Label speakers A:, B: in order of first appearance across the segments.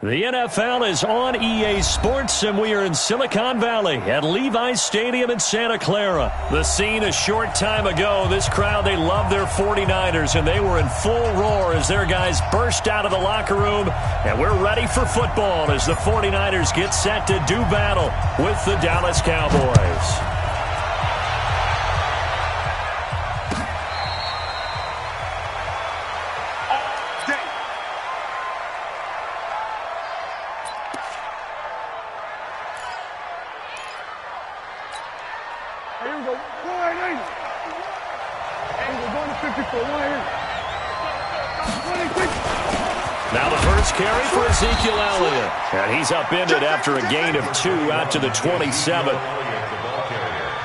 A: The NFL is on EA Sports, and we are in Silicon Valley at Levi's Stadium in Santa Clara. The scene a short time ago. This crowd, they love their 49ers, and they were in full roar as their guys burst out of the locker room. And we're ready for football as the 49ers get set to do battle with the Dallas Cowboys.
B: Now the first carry for Ezekiel Elliott. And he's upended after a gain of 2 out to the 27.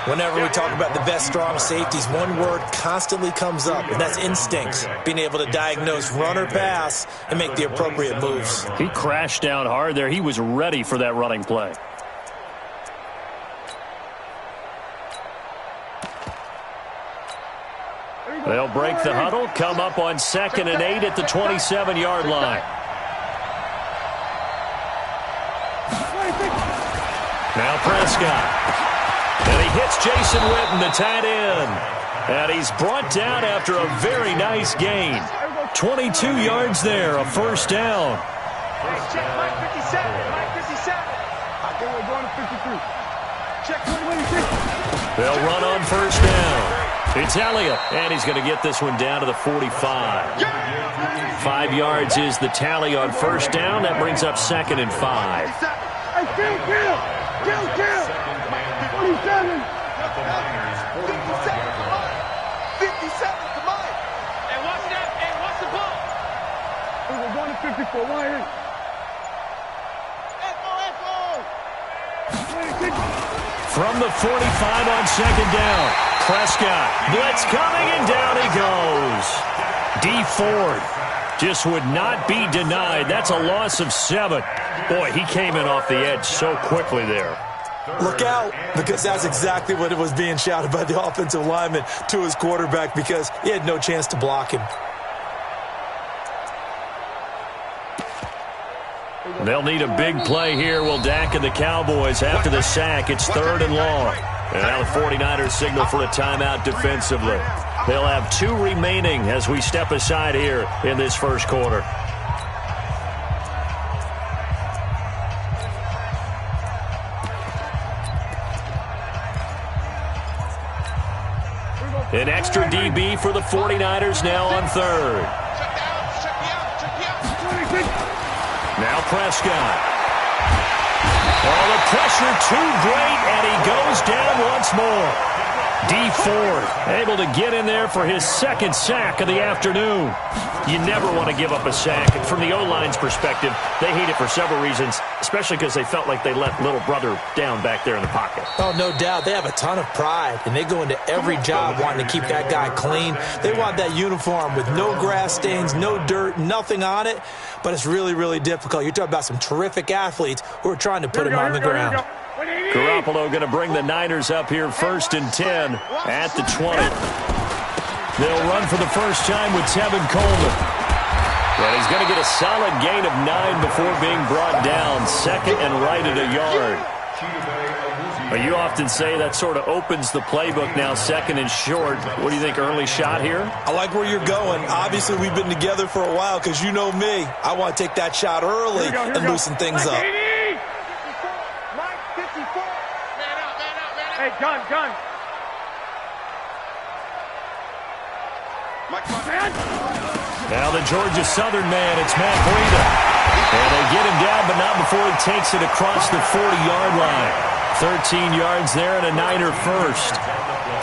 C: Whenever we talk about the best strong safeties, one word constantly comes up, and that's instincts. Being able to diagnose run or pass and make the appropriate moves.
A: He crashed down hard there. He was ready for that running play. They'll break the huddle, come up on 2nd and 8 at the 27-yard line. Now Prescott. And he hits Jason Witten, the tight end. And he's brought down after a very nice gain. 22 yards there, a first down.
D: Check Mike 57. Mike 57. I think we're going to 53. Check 26.
A: They'll run on first down. It's Elliott, and he's going to get this one down to the 45. 5 yards is the tally on first down. That brings up 2nd and 5.
D: Hey, kill. 27. 57, come on. Hey, watch that. Hey, watch the ball. We're going to 54. Why here?
A: From the 45 on 2nd down. Prescott, blitz coming, and down he goes. D. Ford just would not be denied. That's a loss of 7. Boy, he came in off the edge so quickly there.
C: Look out, because that's exactly what it was being shouted by the offensive lineman to his quarterback, because he had no chance to block him.
A: They'll need a big play here. Will Dak and the Cowboys after the sack. It's 3rd and long. And now the 49ers signal for a timeout defensively. They'll have 2 remaining as we step aside here in this first quarter. An extra DB for the 49ers now on 3rd. Now Prescott. Oh, the pressure too great, and he goes down once more. D. Ford able to get in there for his 2nd sack of the afternoon. You never want to give up a sack. And from the O-line's perspective, they hate it for several reasons, especially because they felt like they let little brother down back there in the pocket.
C: Oh, no doubt. They have a ton of pride, and they go into every job wanting to keep that guy clean. They want that uniform with no grass stains, no dirt, nothing on it. But it's really, really difficult. You're talking about some terrific athletes who are trying to put him on the ground.
A: Garoppolo going to bring the Niners up here 1st and 10 at the 20. They'll run for the first time with Tevin Coleman. And he's going to get a solid gain of 9 before being brought down. 2nd and right at a yard. You often say that sort of opens the playbook now, 2nd and short. What do you think, early shot here?
C: I like where you're going. Obviously, we've been together for a while because you know me. I want to take that shot early and loosen things up.
D: Mike 54. Man out. Hey, gun.
A: Now the Georgia Southern man, it's Matt Breida. And they get him down, but not before he takes it across the 40-yard line. 13 yards there and a Niner first.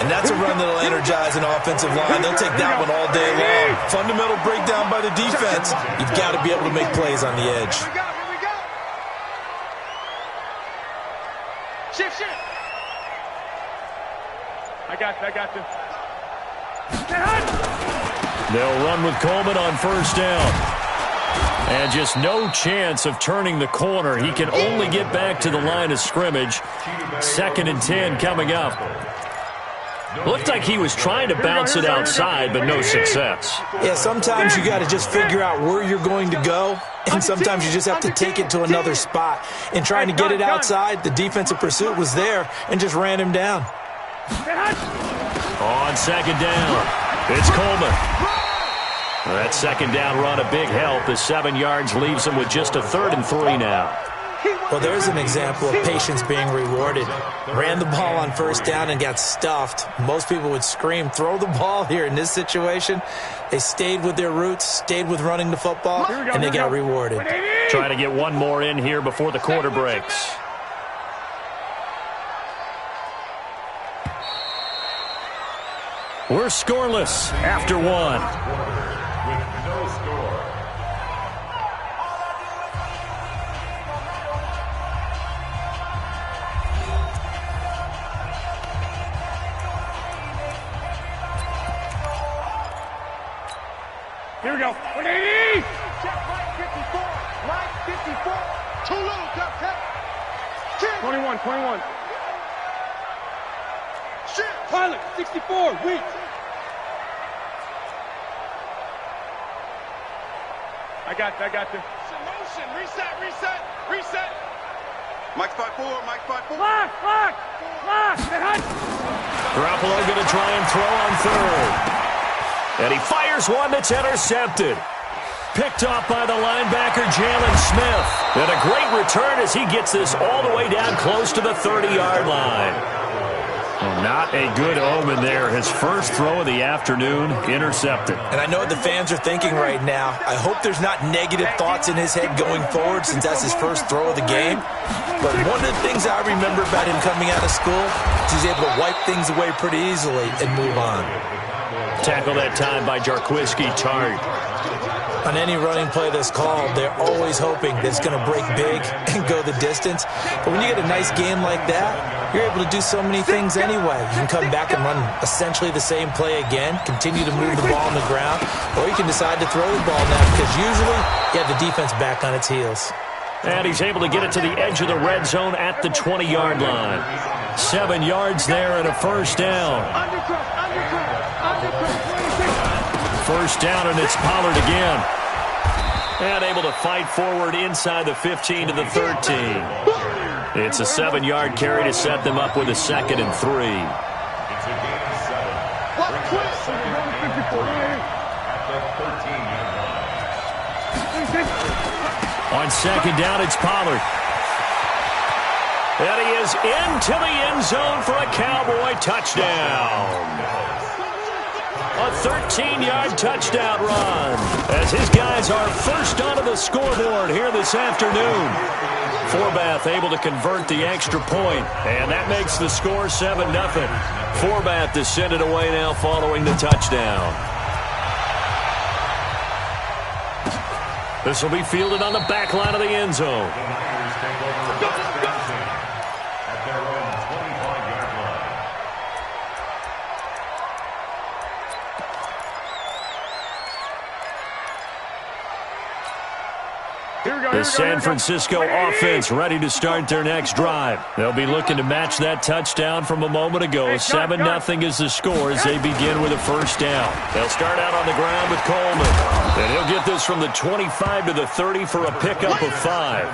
C: And that's a run that'll energize an offensive line. They'll take that one all day long. Fundamental breakdown by the defense. You've got to be able to make plays on the edge.
D: Here we go. Shift. I got you.
A: They'll run with Coleman on first down. And just no chance of turning the corner. He can only get back to the line of scrimmage. 2nd and 10 coming up. Looked like he was trying to bounce it outside, but no success.
C: Yeah, sometimes you got to just figure out where you're going to go, and sometimes you just have to take it to another spot. In trying to get it outside, the defensive pursuit was there and just ran him down.
A: On second down, it's Coleman. That second down run a big help. The 7 yards leaves him with just a 3rd and 3 now.
C: Well, there's an example of patience being rewarded. Ran the ball on first down and got stuffed. Most people would scream, throw the ball here. In this situation, they stayed with their roots, stayed with running the football, and they got rewarded.
A: Trying to get one more in here before the quarter breaks. We're scoreless after one.
D: Here we go. 180. Check line 54. Line 54. Too low. Tap. 21. Shit. Pilot 64. Weak. I got you. Motion. Reset. Mike 5-4. Lock.
A: Garoppolo going to try and throw on third. And he fires one that's intercepted. Picked off by the linebacker, Jalen Smith. And a great return as he gets this all the way down close to the 30-yard line. Well, not a good omen there. His first throw of the afternoon, intercepted.
C: And I know what the fans are thinking right now. I hope there's not negative thoughts in his head going forward since that's his first throw of the game. But one of the things I remember about him coming out of school is he's able to wipe things away pretty easily and move on.
A: Tackle that time by Jarquiski Tart.
C: On any running play that's called, they're always hoping that it's going to break big and go the distance. But when you get a nice game like that, you're able to do so many things anyway. You can come back and run essentially the same play again, continue to move the ball on the ground, or you can decide to throw the ball now because usually you have the defense back on its heels.
A: And he's able to get it to the edge of the red zone at the 20-yard line. 7 yards there and a first down. First down, and it's Pollard again. And able to fight forward inside the 15 to the 13. It's a 7-yard carry to set them up with a 2nd and 3. On second down, it's Pollard. And he is into the end zone for a Cowboy touchdown. A 13-yard touchdown run as his guys are first onto the scoreboard here this afternoon. Forbath able to convert the extra point, and that makes the score 7-0. Forbath to send it away now following the touchdown. This will be fielded on the back line of the end zone. The San Francisco offense ready to start their next drive. They'll be looking to match that touchdown from a moment ago. 7-0 is the score as they begin with a first down. They'll start out on the ground with Coleman. And he'll get this from the 25 to the 30 for a pickup of 5.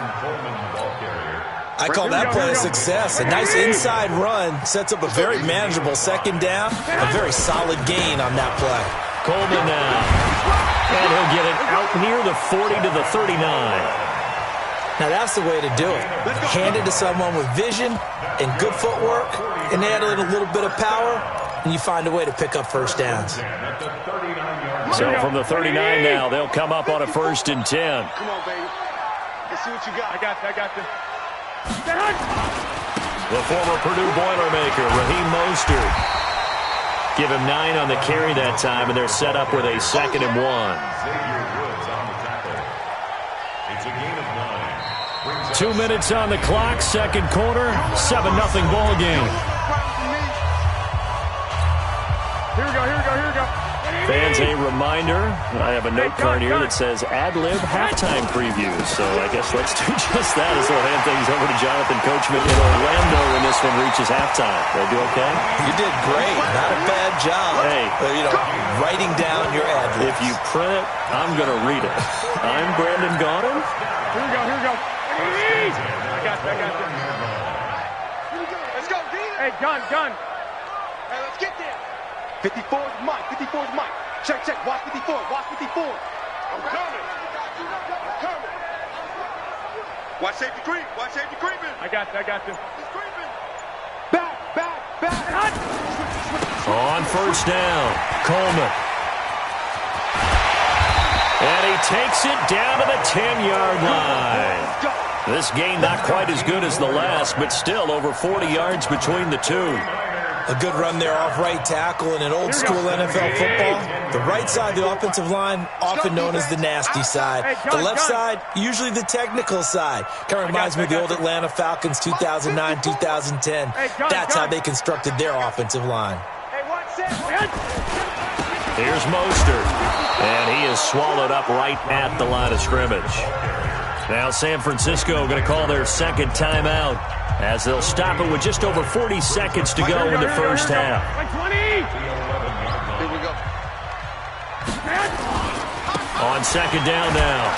C: I call that play a success. A nice inside run sets up a very manageable second down. A very solid gain on that play.
A: Coleman now. And he'll get it out near the 40 to the 39.
C: Now that's the way to do it. Hand it to someone with vision and good footwork, and add a little bit of power, and you find a way to pick up first downs.
A: So from the 39 now, they'll come up on a 1st and 10.
D: Come on, baby. Let's see what you got. I got this.
A: The former Purdue Boilermaker, Raheem Mostert. Give him 9 on the carry that time, and they're set up with a 2nd and 1.
D: It's a gain of 9.
A: 2 minutes on the clock, second quarter, 7-0 ball game.
D: Here we go.
A: Fans, a reminder, I have a note card here that says ad-lib halftime preview. So I guess let's do just that as we'll hand things over to Jonathan Coachman in Orlando when this one reaches halftime. Did I do okay?
C: You did great. Not a bad job.
A: Hey.
C: Writing down your ad-libs.
A: If you print it, I'm going to read it. I'm Brandon Gaudin.
D: Here we go. I got you. Let's go, D. Hey, gun. Hey, let's get there. 54 is Mike. Check. Watch 54. I'm coming. Watch safety creeping. I got you. He's creeping. Back.
A: On first down, Coleman. And he takes it down to the 10-yard line. This game not quite as good as the last, but still over 40 yards between the two.
C: A good run there off right tackle in an old-school NFL football. The right side, the offensive line, often known as the nasty side. The left side, usually the technical side. Kind of reminds me of the old Atlanta Falcons 2009, 2010. That's how they constructed their offensive line.
A: Here's Mostert, and he is swallowed up right at the line of scrimmage. Now San Francisco going to call their second timeout as they'll stop it with just over 40 seconds to go in the first half.
D: Here we go.
A: On second down now,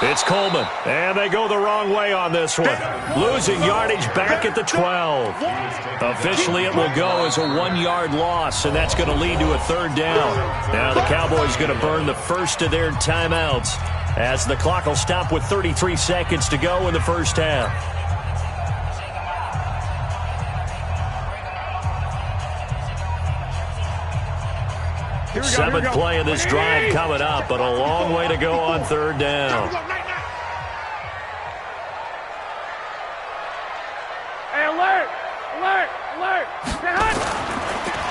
A: it's Coleman, and they go the wrong way on this one. Losing yardage back at the 12. Officially, it will go as a 1-yard loss, and that's going to lead to a third down. Now the Cowboys going to burn the first of their timeouts as the clock will stop with 33 seconds to go in the first half. Seventh play of this drive coming up, but a long way to go on third down.
D: Hey, alert!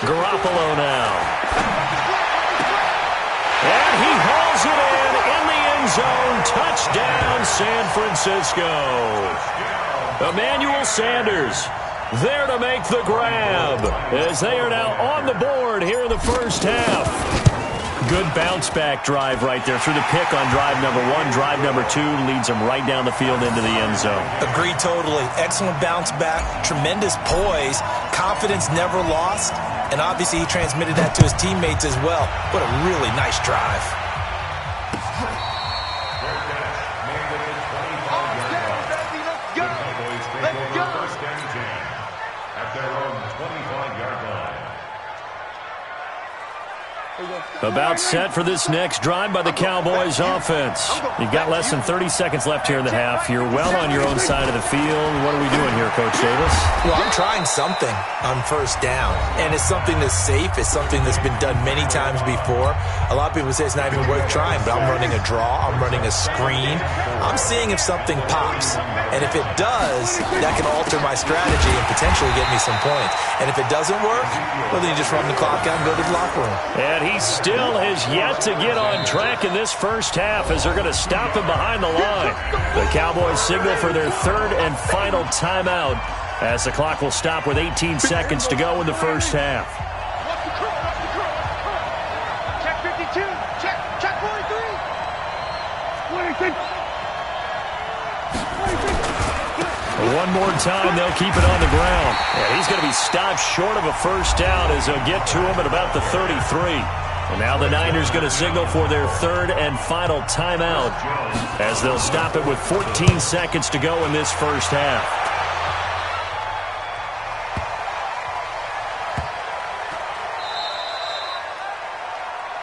A: Garoppolo now. And he hauls it in the end zone. Touchdown, San Francisco. Emmanuel Sanders there to make the grab as they are now on the board here in the first half. Good bounce-back drive right there through the pick on drive number 1. Drive number 2 leads them right down the field into the end zone.
C: Agree totally. Excellent bounce-back, tremendous poise, confidence never lost, and obviously he transmitted that to his teammates as well. What a really nice drive.
A: About set for this next drive by the Cowboys offense. You've got less than 30 seconds left here in the half. You're well on your own side of the field. What are we doing here, Coach Davis?
C: Well, I'm trying something on first down, and it's something that's safe. It's something that's been done many times before. A lot of people say it's not even worth trying, but I'm running a draw. I'm running a screen. I'm seeing if something pops, and if it does, that can alter my strategy and potentially get me some points. And if it doesn't work, well, then you just run the clock out and go to the locker room.
A: And he still has yet to get on track in this first half as they're going to stop him behind the line. The Cowboys signal for their third and final timeout as the clock will stop with 18 seconds to go in the first half.
D: Check 52. Check 43. 26.
A: One more time, they'll keep it on the ground. And he's going to be stopped short of a first down as they'll get to him at about the 33. And now the Niners going to signal for their third and final timeout as they'll stop it with 14 seconds to go in this first half.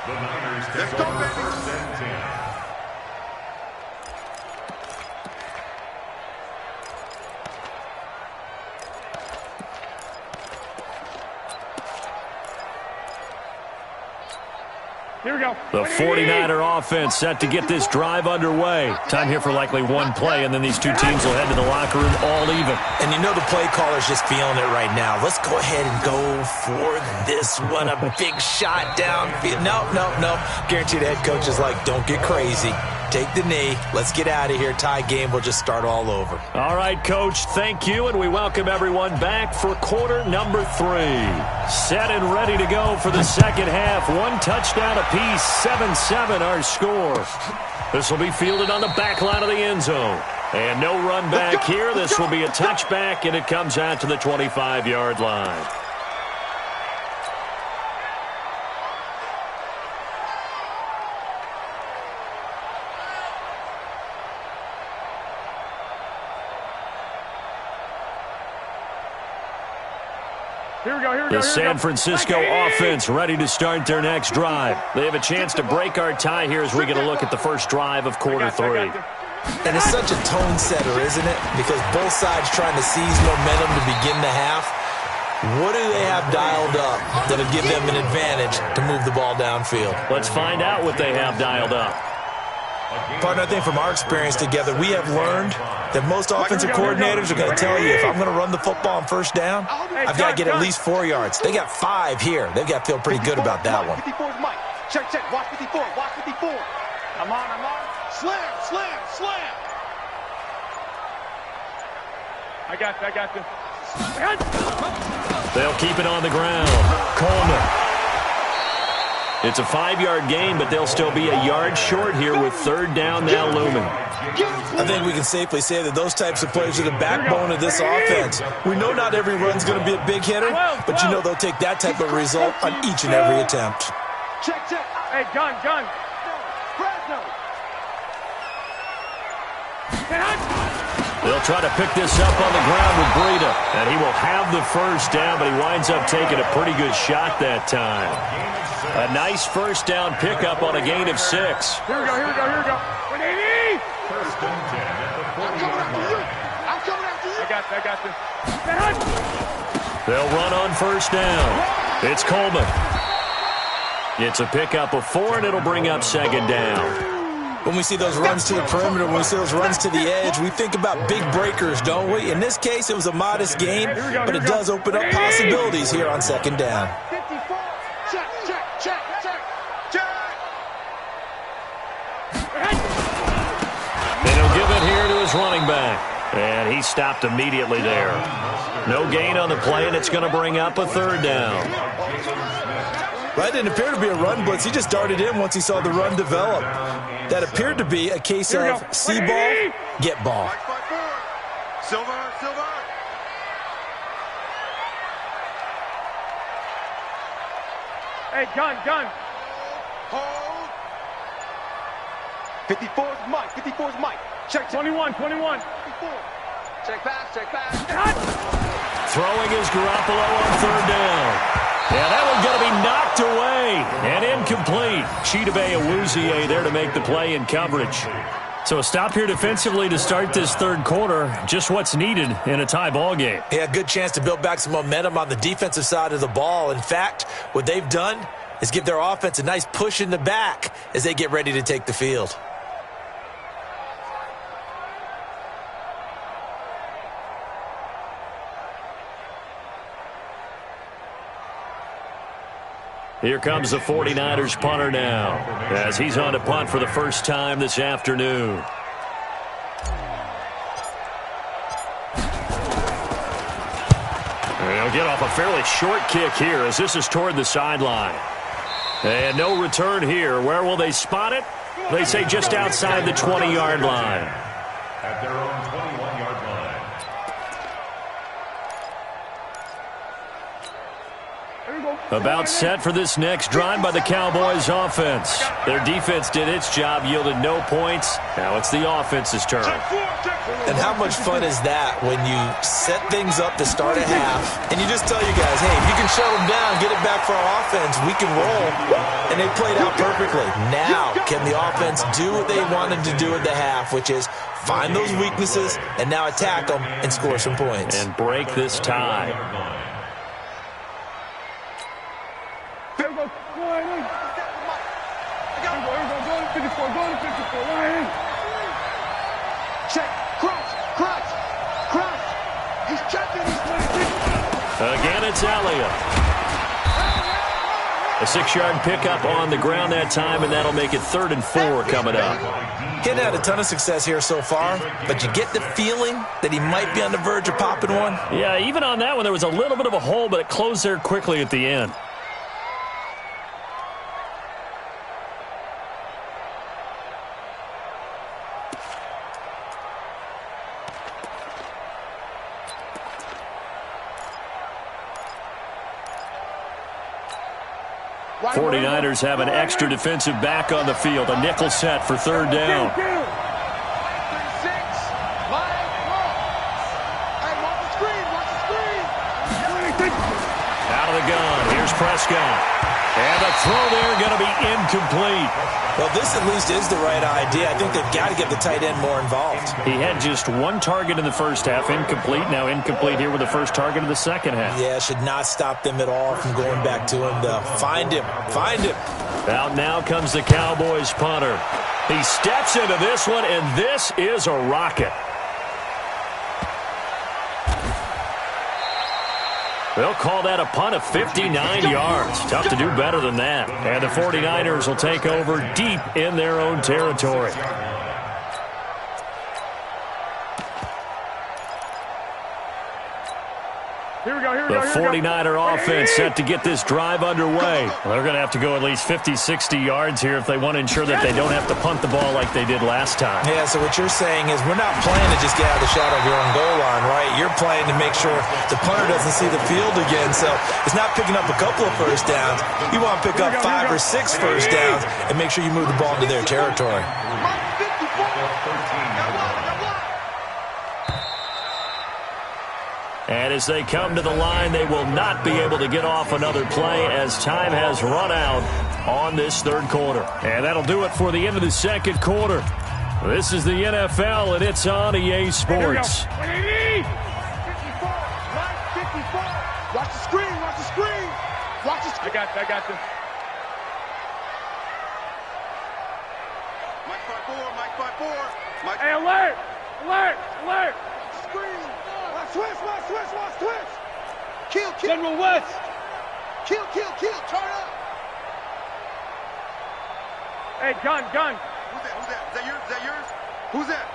B: The Niners take over first and 10.
D: Here we go.
A: The 49er offense set to get this drive underway. Time here for likely one play, and then these two teams will head to the locker room all even.
C: And you know the play caller's just feeling it right now. Let's go ahead and go for this one. A big shot downfield. No. Guaranteed the head coach is like, don't get crazy. take the knee. Let's get out of here. Tie game. We'll just start all over.
A: All right, Coach, thank you, and we welcome everyone back for quarter number 3. Set and ready to go for the second half. 1 touchdown apiece, 7-7 our score. This will be fielded on the back line of the end zone. And no run back here. This will be a touchback, and it comes out to the 25-yard line. The San Francisco offense ready to start their next drive. They have a chance to break our tie here as we get a look at the first drive of quarter 3.
C: And it's such a tone setter, isn't it? Because both sides trying to seize momentum to begin the half. What do they have dialed up that'll give them an advantage to move the ball downfield?
A: Let's find out what they have dialed up.
C: Partner, I think from our experience together, we have learned that most offensive coordinators are going to tell you, if I'm going to run the football on first down, I've got to get at least 4 yards. They got 5 here. They've got to feel pretty good about that one.
D: 54's Mike. Check. Watch 54. Watch 54. I'm on. Slam. I got this.
A: They'll keep it on the ground. Coleman. It's a 5-yard gain, but they'll still be a yard short here with third down now looming.
C: I think we can safely say that those types of plays are the backbone of this offense. We know not every run's going to be a big hitter, but you know they'll take that type of result on each and every attempt.
D: Check. Hey, gun.
A: They'll try to pick this up on the ground with Breida, and he will have the first down, but he winds up taking a pretty good shot that time. A nice first down pickup on a gain of 6.
D: Here we go. 180.
B: First and 10 at the 40.
D: I'm coming after you. I got this.
A: They'll run on first down. It's Coleman. It's a pickup of 4, and it'll bring up second down.
C: When we see those runs to the perimeter, when we see those runs to the edge, we think about big breakers, don't we? In this case, it was a modest gain, but it does open up possibilities here on second down.
D: 54. Check.
A: And he'll give it here to his running back. And he stopped immediately there. No gain on the play, and it's going to bring up a third down.
C: That didn't appear to be a run blitz. He just darted in once he saw the run develop. That appeared to be a case of see ball, get ball.
D: Silver. Hey, gun. Hold. 54's Mike. Check. 21. 54. Check pass.
A: Throwing is Garoppolo on third down. Yeah, that one's going to be knocked away and incomplete. Chidobe Awuzie there to make the play in coverage. So a stop here defensively to start this third quarter. Just what's needed in a tie ball game.
C: Yeah, good chance to build back some momentum on the defensive side of the ball. In fact, what they've done is give their offense a nice push in the back as they get ready to take the field.
A: Here comes the 49ers punter now as he's on to punt for the first time this afternoon. They'll get off a fairly short kick here as this is toward the sideline. And no return here. Where will they spot it? They say just outside the 20-yard line.
B: At their own 21-yard line.
A: About set for this next drive by the Cowboys offense. Their defense did its job, yielded no points. Now it's the offense's turn.
C: And how much fun is that when you set things up to start a half and you just tell you guys, hey, if you can shut them down, get it back for our offense, we can roll. And they played out perfectly. Now, can the offense do what they wanted to do at the half, which is find those weaknesses and now attack them and score some points.
A: And break this tie.
D: Check. Cross. He's checking.
A: Again, it's Elliott. A 6-yard pickup on the ground that time, and that'll make it 3rd and 4 coming up.
C: He hadn't had a ton of success here so far, but you get the feeling that he might be on the verge of popping one.
A: Yeah, even on that one, there was a little bit of a hole, but it closed there quickly at the end. '49ers have an extra defensive back on the field. A nickel set for 3rd down. Out of the gun. Here's Prescott. And the throw there going to be incomplete.
C: Well, this at least is the right idea. I think they've got to get the tight end more involved.
A: He had just 1 target in the first half. Incomplete. Now incomplete here with the first target of the second half.
C: Yeah, should not stop them at all from going back to him, though. Find him. Find him.
A: Out now comes the Cowboys punter. He steps into this one, and this is a rocket. They'll call that a punt of 59 yards. Tough to do better than that. And the 49ers will take over deep in their own territory. The 49er offense set to get this drive underway. They're going to have to go at least 50, 60 yards here if they want to ensure that they don't have to punt the ball like they did last time.
C: Yeah, so what you're saying is we're not playing to just get out of the shadow of your own goal line, right? You're playing to make sure the punter doesn't see the field again. So it's not picking up a couple of first downs. You want to pick up 5 or 6 first downs and make sure you move the ball into their territory.
A: And as they come to the line, they will not be able to get off another play as time has run out on this 3rd quarter. And that'll do it for the end of the 2nd quarter. This is the NFL, and it's on EA Sports.
D: Watch the screen, watch the screen. Watch the screen. I got this. Mike 5-4. Mike. Hey, alert! Watch the screen. Watch twist. Kill. General West. Kill. Turn up. Hey, gun. Who's that? Is that yours? Who's that?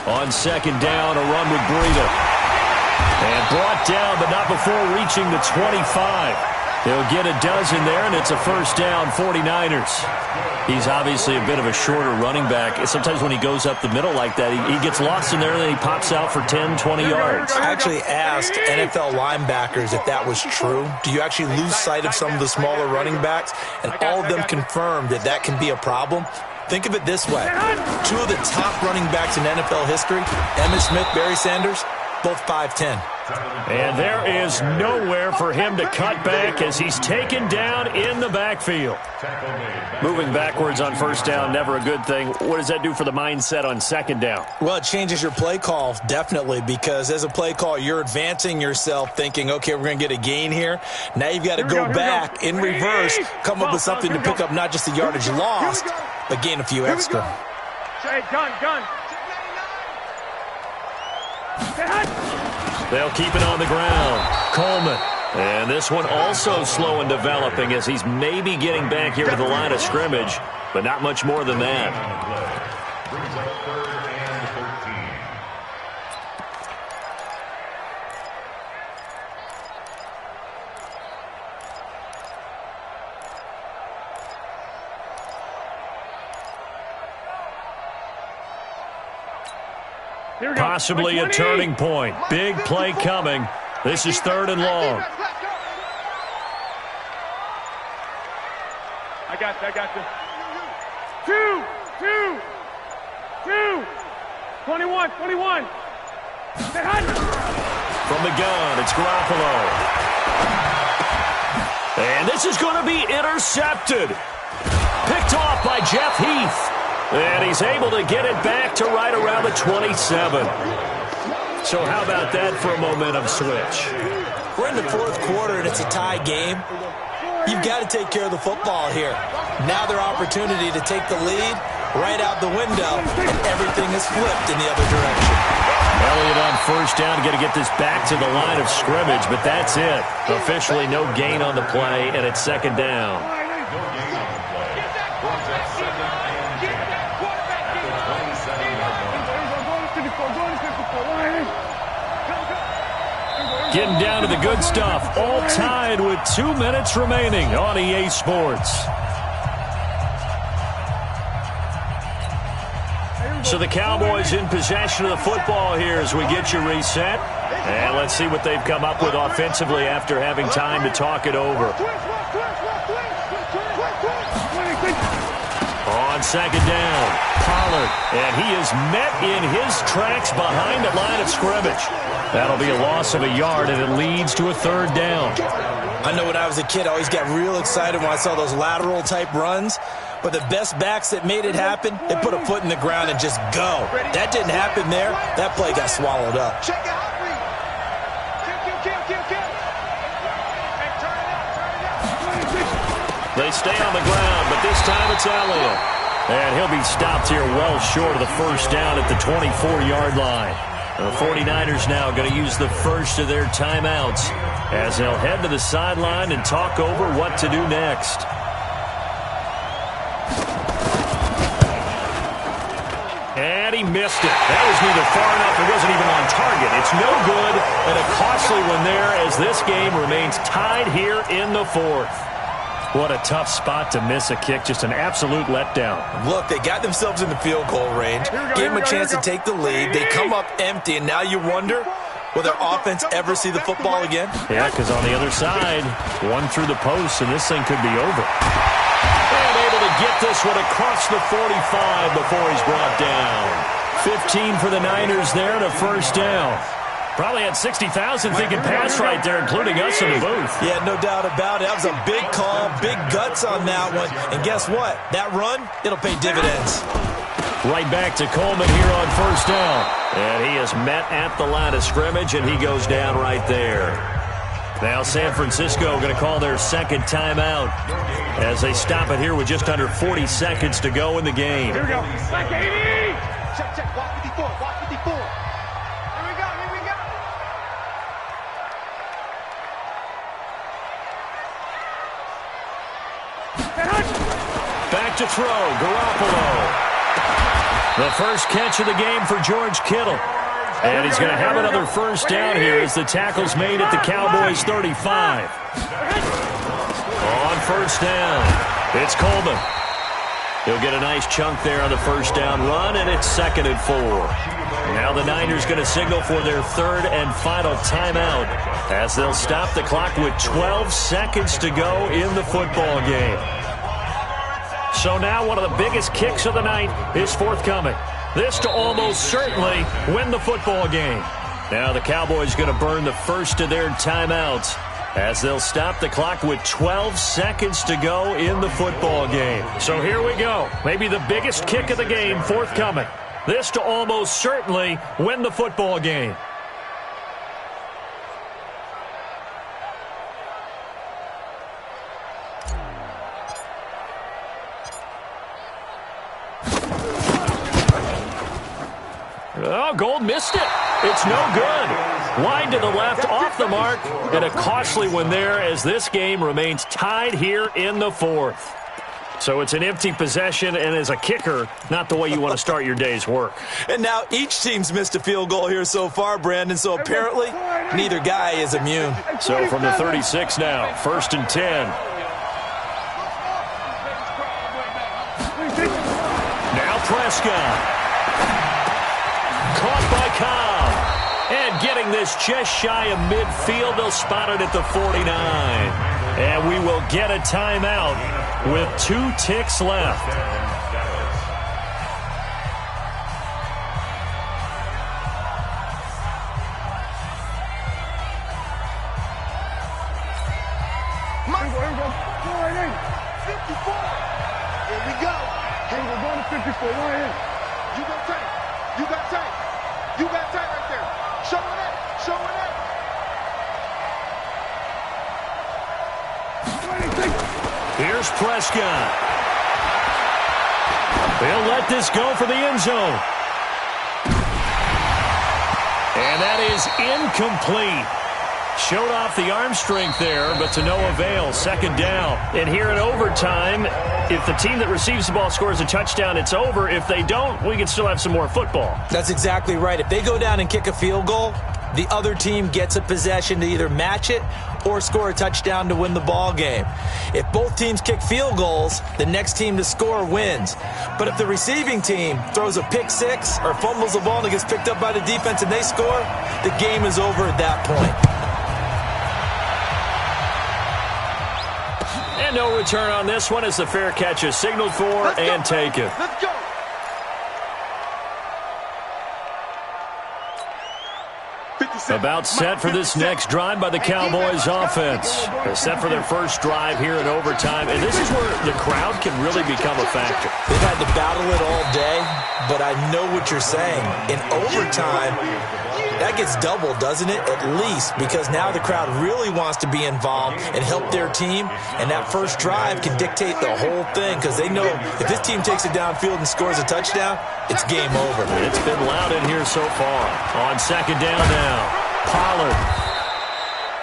A: On 2nd down, a run with Breida. And brought down, but not before reaching the 25. They'll get a dozen there, and it's a 1st down, 49ers. He's obviously a bit of a shorter running back. Sometimes when he goes up the middle like that, he gets lost in there, and then he pops out for 10, 20 yards.
C: I actually asked NFL linebackers if that was true. Do you actually lose sight of some of the smaller running backs? And all of them confirmed that that can be a problem. Think of it this way. 2 of the top running backs in NFL history, Emmitt Smith, Barry Sanders, both 5'10".
A: And there is nowhere for him to cut back as he's taken down in the backfield. Moving backwards on 1st down, never a good thing. What does that do for the mindset on 2nd down?
C: Well, it changes your play call, definitely, because as a play call, you're advancing yourself thinking, okay, we're going to get a gain here. Now you've got to go back in reverse, come up with something to pick up not just the yardage lost, but gain a few extra.
D: Hey, gun.
A: They'll keep it on the ground. Coleman. And this one also slow and developing as he's maybe getting back here to the line of scrimmage, but not much more than that. Possibly a turning point. Big play coming. This is 3rd and long.
D: I got this. 2. 21.
A: From the gun, it's Garoppolo. And this is going to be intercepted. Picked off by Jeff Heath. And he's able to get it back to right around the 27. So how about that for a momentum switch?
C: We're in the 4th quarter, and it's a tie game. You've got to take care of the football here. Now their opportunity to take the lead right out the window, and everything is flipped in the other direction.
A: Elliott on first down, going to get this back to the line of scrimmage, but that's it. Officially no gain on the play, and it's second down. Getting down to the good stuff, all tied with 2 minutes remaining on EA Sports. So the Cowboys in possession of the football here as we get you reset. And let's see what they've come up with offensively after having time to talk it over. On second down, Pollard. And he is met in his tracks behind the line of scrimmage. That'll be a loss of a yard, and it leads to a third down.
C: I know when I was a kid, I always got real excited when I saw those lateral-type runs. But the best backs that made it happen, they put a foot in the ground and just go. That didn't happen there. That play got swallowed up.
D: Check out.
A: They stay on the ground, but this time it's Elliott. And he'll be stopped here well short of the first down at the 24-yard line. The 49ers now going to use the first of their timeouts as they'll head to the sideline and talk over what to do next. And he missed it. That was neither far enough. It wasn't even on target. It's no good, and a costly one there as this game remains tied here in the fourth. What a tough spot to miss a kick. Just an absolute letdown.
C: Look, they got themselves in the field goal range. Gave them a chance to take the lead. They come up empty, and now you wonder, will their offense ever see the football again?
A: Yeah, because on the other side, one through the post, and this thing could be over. And able to get this one across the 45 before he's brought down. 15 for the Niners there and a first down. Probably had 60,000 thinking pass right there, including us in the booth.
C: Yeah, no doubt about it. That was a big call, big guts on that one. And guess what? That run, it'll pay dividends.
A: Right back to Coleman here on first down. And he is met at the line of scrimmage, and he goes down right there. Now San Francisco going to call their second timeout as they stop it here with just under 40 seconds to go in the game.
D: Here we go. Check, check. Watch 54. Watch 54. Here we go. Here we go.
A: Back to throw, Garoppolo. The first catch of the game for George Kittle. And he's going to have another first down here as the tackle's made at the Cowboys' 35. On first down, it's Coleman. He'll get a nice chunk there on the first down run, and it's 2nd and 4. Now the Niners going to signal for their third and final timeout as they'll stop the clock with 12 seconds to go in the football game. So now one of the biggest kicks of the night is forthcoming. This to almost certainly win the football game. Now the Cowboys going to burn the first of their timeouts as they'll stop the clock with 12 seconds to go in the football game. So here we go. Maybe the biggest kick of the game forthcoming. This to almost certainly win the football game. Oh, Gold missed it. It's no good. Wide to the left, off the mark, and a costly one there as this game remains tied here in the fourth. So it's an empty possession, and as a kicker, not the way you want to start your day's work.
C: And now each team's missed a field goal here so far, Brandon, so apparently neither guy is immune.
A: So from the 36 now, 1st and 10. Now Prescott. Caught by Cobb. And getting this just shy of midfield, they'll spot it at the 49. And we will get a timeout with 2 ticks left.
D: Here we go. Hey, we're going to 54. You got tight. You got tight. You got tight right there. Showing it. Showing it.
A: Here's Prescott. They'll let this go for the end zone. And that is incomplete. Showed off the arm strength there, but to no avail. Second down.
B: And here in overtime, if the team that receives the ball scores a touchdown, it's over. If they don't, we can still have some more football.
C: That's exactly right. If they go down and kick a field goal, the other team gets a possession to either match it or score a touchdown to win the ball game. If both teams kick field goals, the next team to score wins. But if the receiving team throws a pick six or fumbles the ball and it gets picked up by the defense and they score, the game is over at that point.
B: And no return on this one as the fair catch is signaled for and taken.
D: Let's go.
A: About set for this next drive by the Cowboys offense. They're set for their first drive here in overtime, and this is where the crowd can really become a factor.
C: They've had to battle it all day, but I know what you're saying. In overtime, that gets doubled, doesn't it? At least, because now the crowd really wants to be involved and help their team, and that first drive can dictate the whole thing because they know if this team takes it downfield and scores a touchdown, it's game over.
A: It's been loud in here so far. On second down now, Pollard.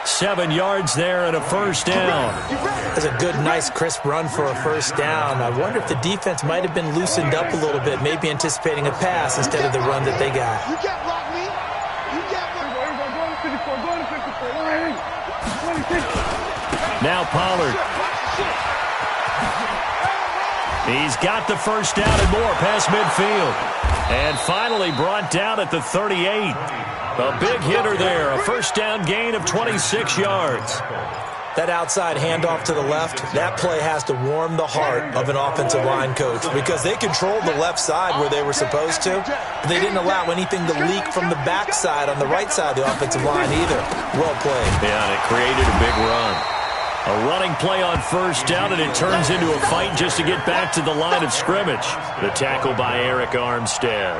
A: 7 yards there and a first down.
C: That's a good, nice, crisp run for a first down. I wonder if the defense might have been loosened up a little bit, maybe anticipating a pass instead of the run that they got.
D: You can't block me. You can't block me.
A: Now Pollard. He's got the first down and more past midfield. And finally brought down at the 38. A big hitter there. A first down gain of 26 yards.
C: That outside handoff to the left, that play has to warm the heart of an offensive line coach because they controlled the left side where they were supposed to, but they didn't allow anything to leak from the backside on the right side of the offensive line either. Well played.
A: Yeah, and it created a big run. A running play on first down, and it turns into a fight just to get back to the line of scrimmage. The tackle by Eric Armstead.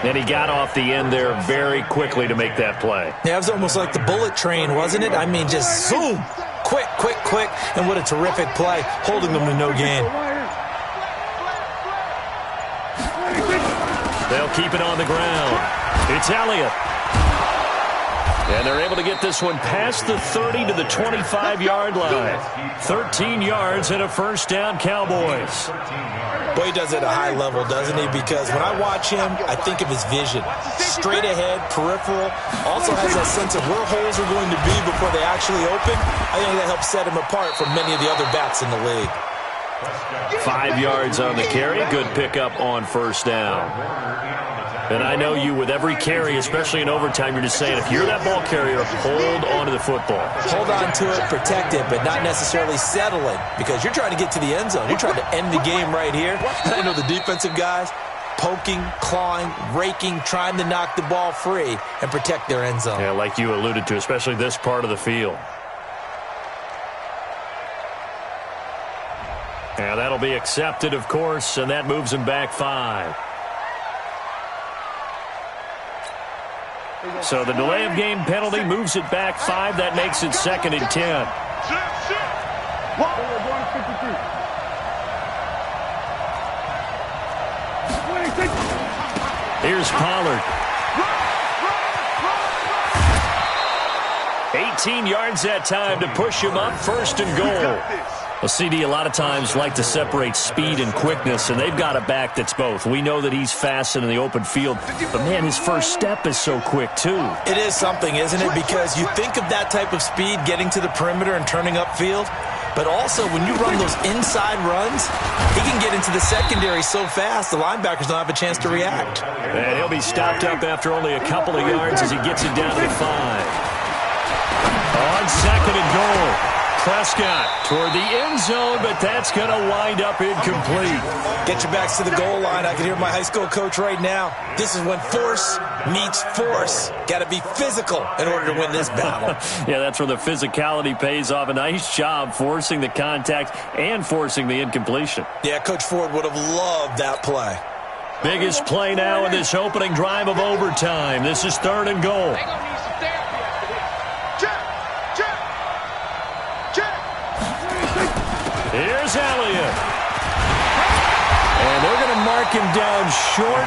A: And he got off the end there very quickly to make that play.
C: Yeah, it was almost like the bullet train, wasn't it? I mean, just zoom. Quick, quick, quick. And what a terrific play, holding them to no gain.
A: They'll keep it on the ground. It's Elliott. And they're able to get this one past the 30 to the 25-yard line. 13 yards and a first down, Cowboys.
C: Boy, he does it at a high level, doesn't he? Because when I watch him, I think of his vision. Straight ahead, peripheral. Also has that sense of where holes are going to be before they actually open. I think that helps set him apart from many of the other backs in the league.
A: 5 yards on the carry. Good pickup on first down. And I know you, with every carry, especially in overtime, you're just saying, if you're that ball carrier, hold on to the football.
C: Hold on to it, protect it, but not necessarily settling because you're trying to get to the end zone. You're trying to end the game right here. And I know the defensive guys poking, clawing, raking, trying to knock the ball free and protect their end zone.
A: Yeah, like you alluded to, especially this part of the field. Yeah, that'll be accepted, of course, and that moves him back 5. So the delay of game penalty moves it back 5. That makes it 2nd and 10. Here's Pollard. 18 yards that time to push him up, 1st and goal. Well, CD, a lot of times like to separate speed and quickness, and they've got a back that's both. We know that he's fast in the open field, but, man, his first step is so quick, too.
C: It is something, isn't it? Because you think of that type of speed getting to the perimeter and turning upfield, but also when you run those inside runs, he can get into the secondary so fast the linebackers don't have a chance to react.
A: And he'll be stopped up after only a couple of yards as he gets it down to the 5. On 2nd and goal. Prescott toward the end zone, but that's going to wind up incomplete.
C: Get your backs to the goal line. I can hear my high school coach right now. This is when force meets force. Got to be physical in order to win this battle.
A: Yeah, that's where the physicality pays off. A nice job forcing the contact and forcing the incompletion.
C: Yeah, Coach Ford would have loved that play.
A: Biggest play now in this opening drive of overtime. This is 3rd and goal. Here's Elliott. And they're going to mark taken down short,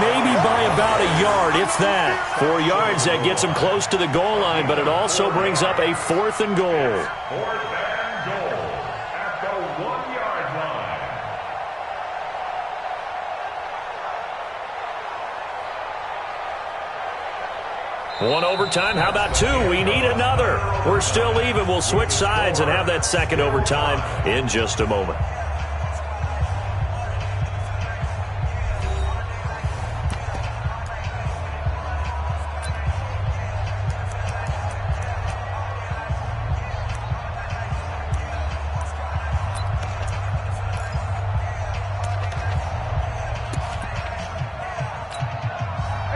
A: maybe by about a yard, if that.
B: 4 yards, that gets him close to the goal line, but it also brings up a 4th and goal.
E: 4th and goal at the 1-yard line.
B: One overtime, how about 2? We need another. We're still even. We'll switch sides and have that second overtime in just a moment.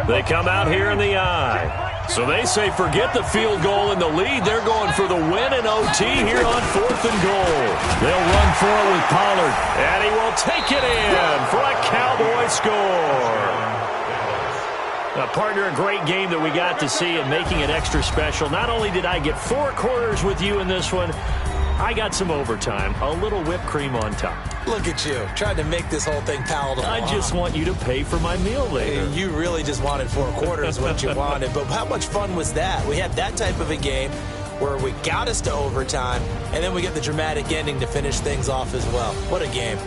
B: They come out here in the eye. So they say forget the field goal and the lead. They're going for the win in OT here on 4th and goal.
A: They'll run for it with Pollard.
B: And he will take it in for a Cowboy score. Partner, a great game that we got to see and making it extra special. Not only did I get 4 quarters with you in this one, I got some overtime, a little whipped cream on top.
C: Look at you, trying to make this whole thing palatable.
B: I just want you to pay for my meal later.
C: Hey, you really just wanted 4 quarters what you wanted, but how much fun was that? We had that type of a game where we got us to overtime, and then we get the dramatic ending to finish things off as well. What a game.